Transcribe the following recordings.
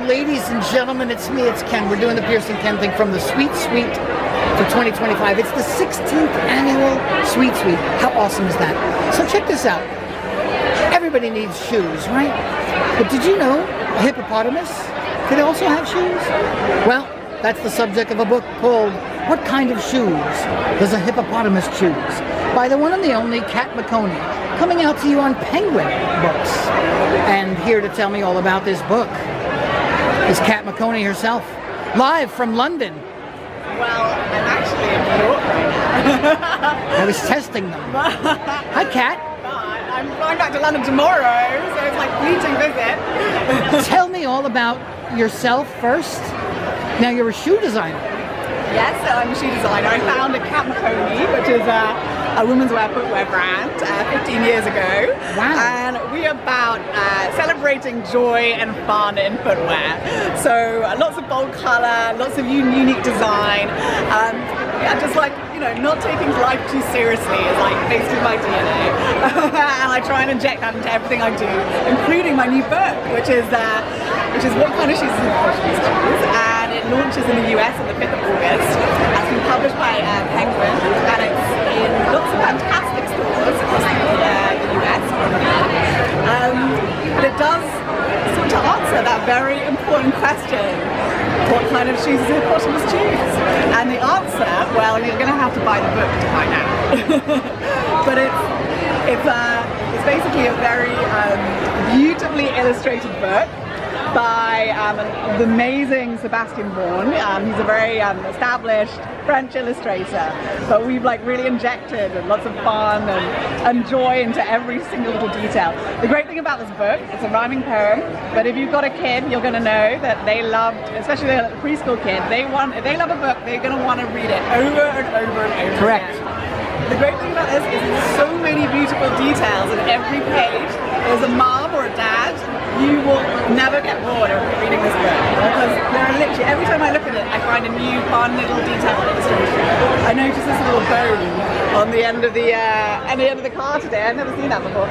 ladies and gentlemen, it's me, it's Ken. We're doing the Piercing Ken thing from the Sweet Suite for 2025. It's the 16th annual Sweet Suite. How awesome is that? So check this out. Everybody needs shoes, right? But did you know a hippopotamus could also have shoes? Well, that's the subject of a book called What Kind of Shoes Does a Hippopotamus Choose? By the one and the only Kat Maconie, coming out to you on Penguin Books. And here to tell me all about this book is Kat Maconie herself, live from London. Well, I'm actually in New York right now. I was testing them. Hi, Kat. I'm flying back to London tomorrow, so it's like fleeting visit. Tell me all about yourself first. Now, you're a shoe designer. Yes, so I'm a shoe designer. I founded Kat Maconie, which is a women's wear footwear brand 15 years ago. Wow. And we're about celebrating joy and fun in footwear. So lots of bold color, lots of unique design. Yeah, just like, you know, not taking life too seriously is like basically my DNA. And I try and inject that into everything I do, including my new book, which is What Kind of Shoes Does a Hippopotamus Choose? And it launches in the US on the 5th of August. It's been published by Penguin, and it's in lots of fantastic stores across the US. But it does sort of answer that very important question: what kind of shoes does a hippopotamus choose? And the answer, well, you're going to have to buy the book to find out. But it's basically a very beautifully illustrated book by the amazing Sebastian Bourne. He's a very established French illustrator, but we've like really injected lots of fun and joy into every single little detail. The great thing about this book, it's a rhyming poem, but if you've got a kid, you're going to know that they love, especially the preschool kid, if they love a book, they're going to want to read it over and over and over Correct. again. The great thing about this is there's so many beautiful details in every page. As a mom or a dad, you will never get bored of reading this book, because there are literally, every time I look at it, I find a new fun little detail illustration. I noticed this little bone on the end of the car today. I've never seen that before.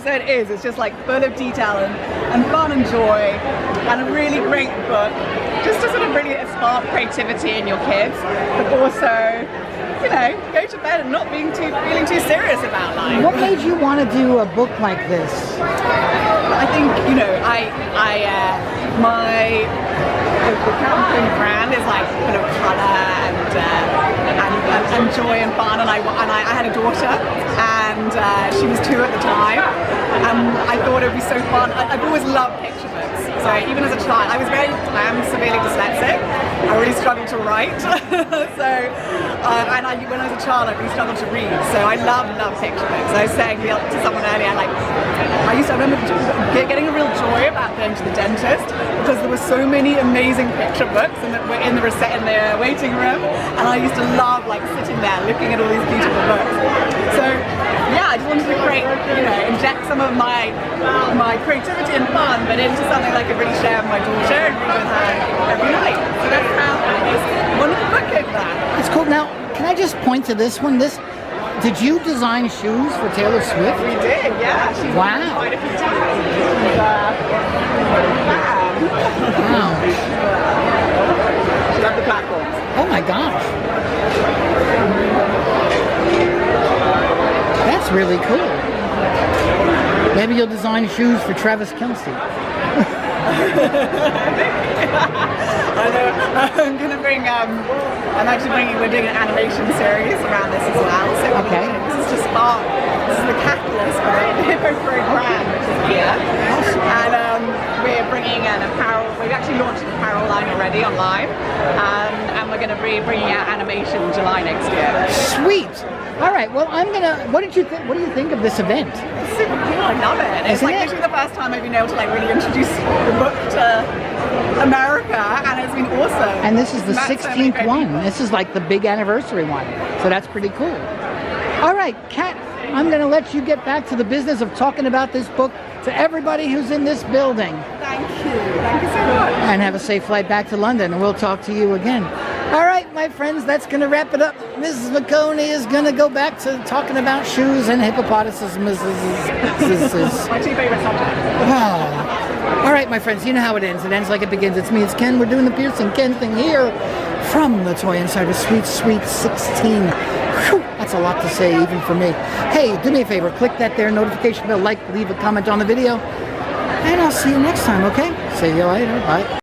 So it's just like full of detail and fun and joy, and a really great book just to sort of really spark creativity in your kids, but also, you know, go to bed and not feeling too serious about life. What made you want to do a book like this? I think, you know, my Kat Maconie brand is like full of colour and joy and fun, and I had a daughter, and she was 2 at the time, and I thought it would be so fun. I've always loved picture books, so even as a child, I was severely dyslexic. I really struggled to write, so when I was a child, I really struggled to read. So I love picture books. I was saying to someone earlier, like, I remember getting a real joy about going to the dentist, because there were so many amazing picture books in the waiting room, and I used to love like sitting there looking at all these beautiful books. So yeah, I just wanted to create, you know, inject some of my creativity and fun, but into something I could really share with my daughter and read with her every night. So that's how this wonderful book came back. It's cool. Now, can I just point to this one? Did you design shoes for Taylor Swift? We did, yeah. She's wow. Quite a few times. Wow. She loved the platforms. Oh my gosh. That's really cool. Maybe you'll design shoes for Travis Kelce. I know. I'm going to bring, we're doing an animation series around this as well. So okay. This is just spark. This is the catalyst for the Hippo brand, which is here. And we're bringing an apparel, we've actually launched an apparel line already online. And we're going to be bringing out animation in July next year. Sweet. All right. Well, what do you think of this event? It's super cool. I love it. It's like literally the first time I've been able to like really introduce the book to America, and it's been awesome. And this is the 16th one. This is like the big anniversary one. So that's pretty cool. All right, Kat, I'm going to let you get back to the business of talking about this book to everybody who's in this building. Thank you. Thank you so much. And have a safe flight back to London, and we'll talk to you again. All right, my friends, that's going to wrap it up. Mrs. Maconie is going to go back to talking about shoes and hippopotamuses. My 2 favorite subjects. All right, my friends, you know how it ends. It ends like it begins. It's me, it's Ken. We're doing the Piercing Ken thing here from the Toy Insider Sweet 16. Whew, that's a lot to say, even for me. Hey, do me a favor. Click that there notification bell, leave a comment on the video. And I'll see you next time, okay? See you later. Bye.